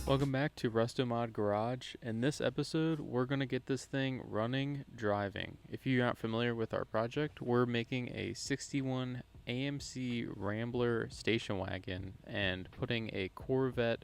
Welcome back to Rustomod Garage. In this episode, we're going to get this thing running, driving. If you aren't familiar with our project, we're making a 61 AMC Rambler station wagon and putting a Corvette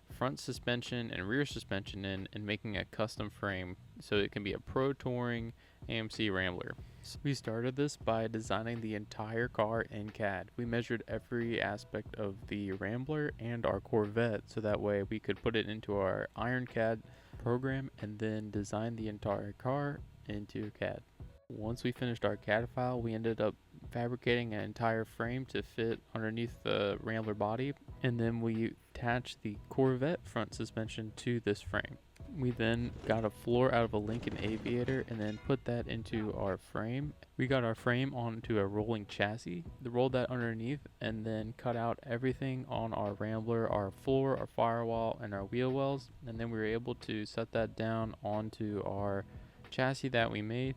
front suspension and rear suspension in and making a custom frame so it can be a Pro Touring AMC Rambler. So we started this by designing the entire car in CAD. We measured every aspect of the Rambler and our Corvette so that way we could put it into our IronCAD program and then design the entire car into CAD. Once we finished our CAD file, we ended up fabricating an entire frame to fit underneath the Rambler body, and then we attached the Corvette front suspension to this frame. We then got a floor out of a Lincoln Aviator and then put that into our frame. We got our frame onto a rolling chassis, rolled that underneath, and then cut out everything on our Rambler, our floor, our firewall, and our wheel wells. And then we were able to set that down onto our chassis that we made.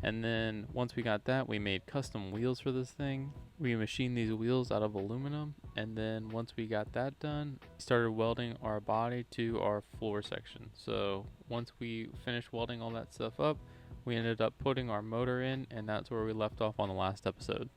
And then once we got that, we made custom wheels for this thing. We machined these wheels out of aluminum, and then once we got that done, we started welding our body to our floor section. So once we finished welding all that stuff up, we ended up putting our motor in, and that's where we left off on the last episode.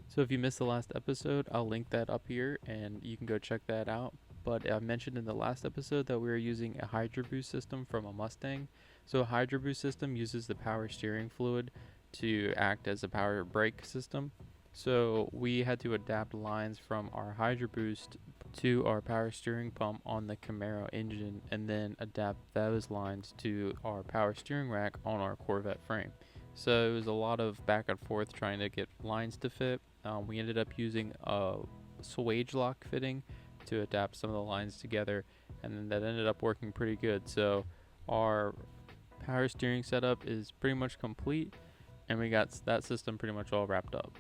So if you missed the last episode, I'll link that up here and you can go check that out. But I mentioned in the last episode that we were using a Hydro Boost system from a Mustang. So a Hydro Boost system uses the power steering fluid to act as a power brake system. So we had to adapt lines from our Hydro Boost to our power steering pump on the Camaro engine and then adapt those lines to our power steering rack on our Corvette frame. So it was a lot of back and forth trying to get lines to fit. We ended up using a swage lock fitting to adapt some of the lines together, and then that ended up working pretty good. So our power steering setup is pretty much complete, and we got that system pretty much all wrapped up.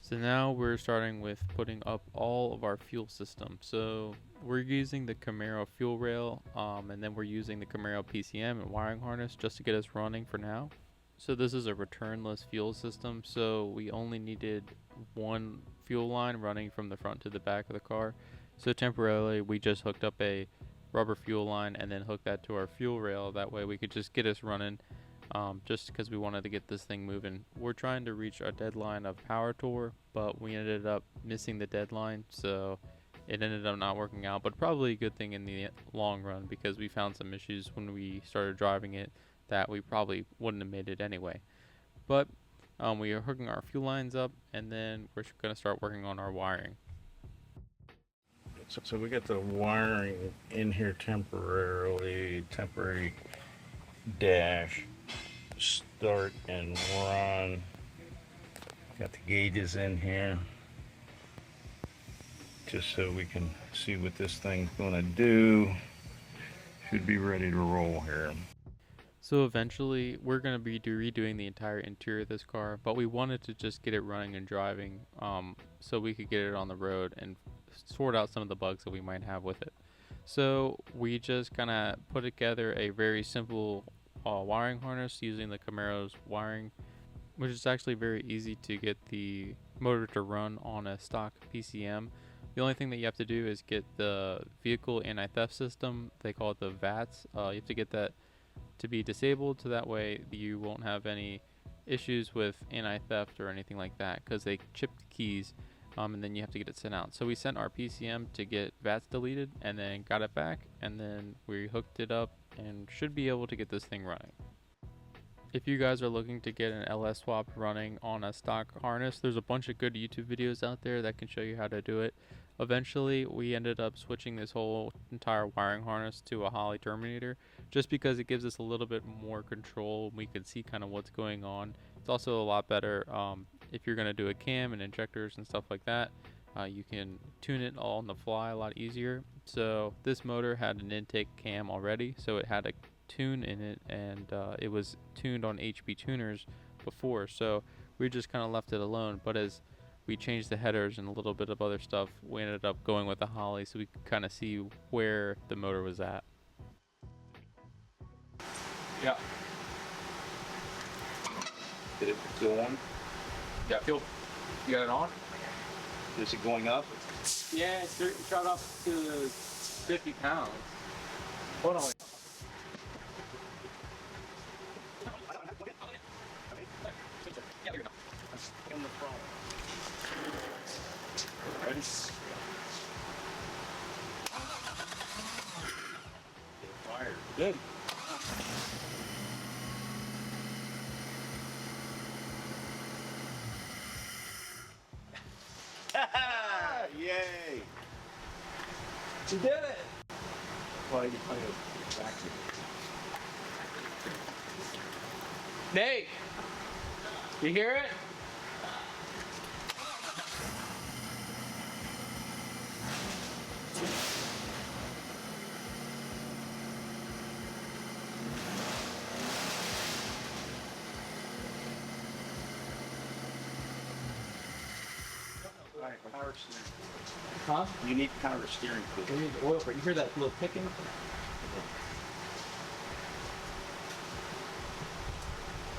So now we're starting with putting up all of our fuel system. So we're using the Camaro fuel rail, and then we're using the Camaro PCM and wiring harness just to get us running for now. So this is a returnless fuel system, so we only needed one fuel line running from the front to the back of the car. So temporarily we just hooked up a rubber fuel line and then hooked that to our fuel rail. That way we could just get us running, just because we wanted to get this thing moving. We're trying to reach our deadline of Power Tour, but we ended up missing the deadline, so it ended up not working out, but probably a good thing in the long run because we found some issues when we started driving it that we probably wouldn't have made it anyway. But we are hooking our fuel lines up, and then we're going to start working on our wiring. So we got the wiring in here temporary dash, start and run. Got the gauges in here just so we can see what this thing's gonna do. Should be ready to roll here. So eventually we're going to be redoing the entire interior of this car, but we wanted to just get it running and driving, so we could get it on the road and sort out some of the bugs that we might have with it. So we just kind of put together a very simple wiring harness using the Camaro's wiring, which is actually very easy to get the motor to run on a stock PCM. The only thing that you have to do is get the vehicle anti-theft system. They call it the VATS. You have to get that to be disabled, so that way you won't have any issues with anti-theft or anything like that, because they chip the keys, and then you have to get it sent out. So we sent our PCM to get VATS deleted and then got it back, and then we hooked it up and should be able to get this thing running. If you guys are looking to get an LS swap running on a stock harness, there's a bunch of good YouTube videos out there that can show you how to do it. Eventually, we ended up switching this whole entire wiring harness to a Holley terminator just because it gives us a little bit more control. We can see kind of what's going on. It's also a lot better if you're going to do a cam and injectors and stuff like that. You can tune it all on the fly a lot easier. So this motor had an intake cam already, so it had a tune in it, and it was tuned on HP tuners before, so we just kind of left it alone. But as we changed the headers and a little bit of other stuff, we ended up going with the Holley so we could kind of see where the motor was at. Yeah. Did it go on? Yeah, you got it on? Is it going up? Yeah, it shot up to 50 pounds. Hold on. In the front. Ready? Fired. Good. Yay! You did it! Well, you kind of back to Nate! You hear it? Alright, power steering. Huh? You need power steering fluid. We need the oil for it. You hear that little ticking?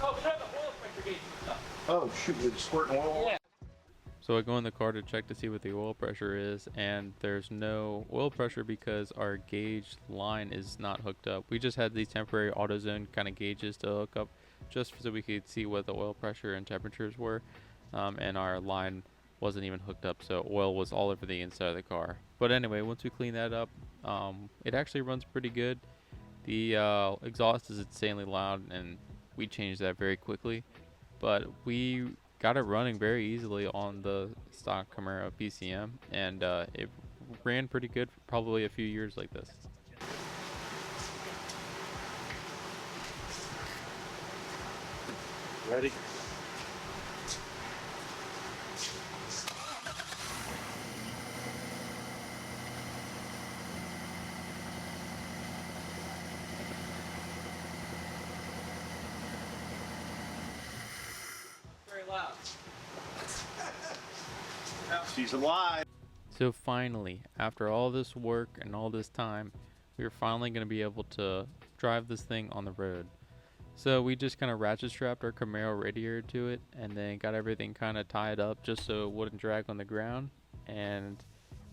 Oh, shut the oil pressure gauge. Oh shoot, with squirting oil? Yeah. So I go in the car to check to see what the oil pressure is, and there's no oil pressure because our gauge line is not hooked up. We just had these temporary AutoZone kind of gauges to hook up just so we could see what the oil pressure and temperatures were, and our line wasn't even hooked up, so oil was all over the inside of the car. But anyway, once we clean that up, it actually runs pretty good. The exhaust is insanely loud, and we changed that very quickly, but we got it running very easily on the stock Camaro PCM, and it ran pretty good for probably a few years like this. Ready? Very loud. She's alive. So finally, after all this work and all this time, we were finally going to be able to drive this thing on the road. So we just kind of ratchet strapped our Camaro radiator to it, and then got everything kind of tied up just so it wouldn't drag on the ground. And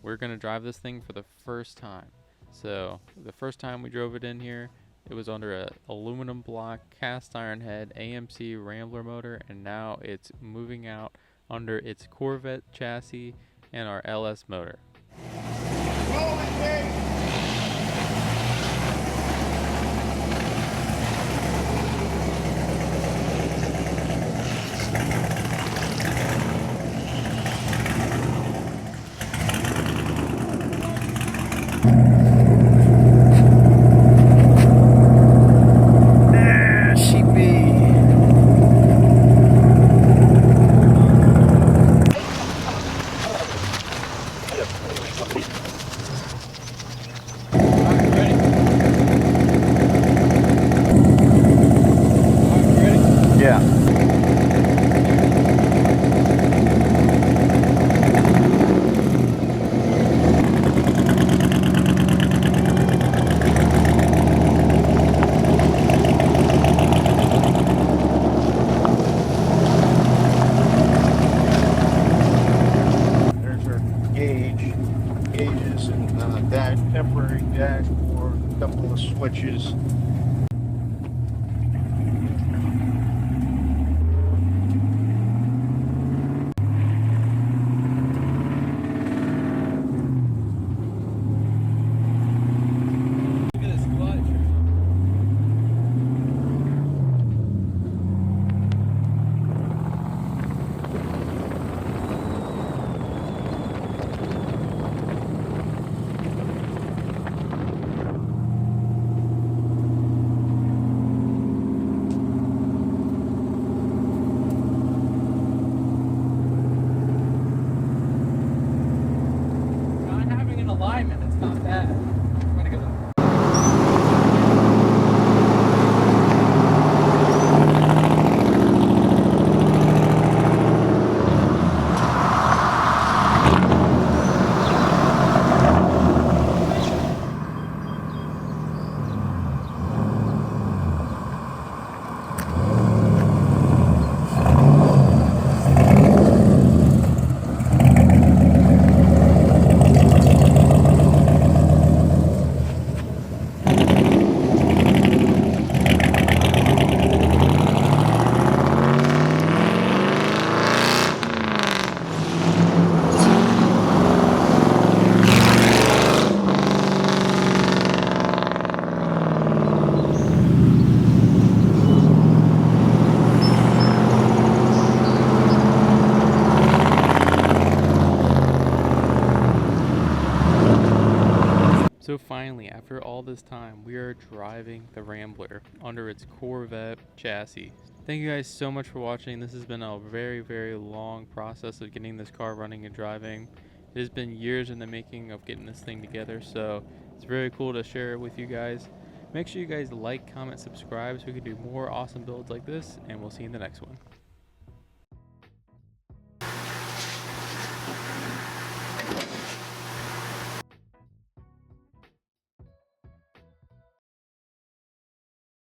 we're going to drive this thing for the first time. So the first time we drove it in here, it was under a aluminum block cast iron head AMC Rambler motor, and now it's moving out under its Corvette chassis and our LS motor. Gauges and temporary dashboard, a couple of switches. Look at this clutch. So finally, after all this time, we are driving the Rambler under its Corvette chassis. Thank you guys so much for watching. This has been a very, very long process of getting this car running and driving. It has been years in the making of getting this thing together, so it's very cool to share it with you guys. Make sure you guys like, comment, subscribe so we can do more awesome builds like this, and we'll see you in the next one.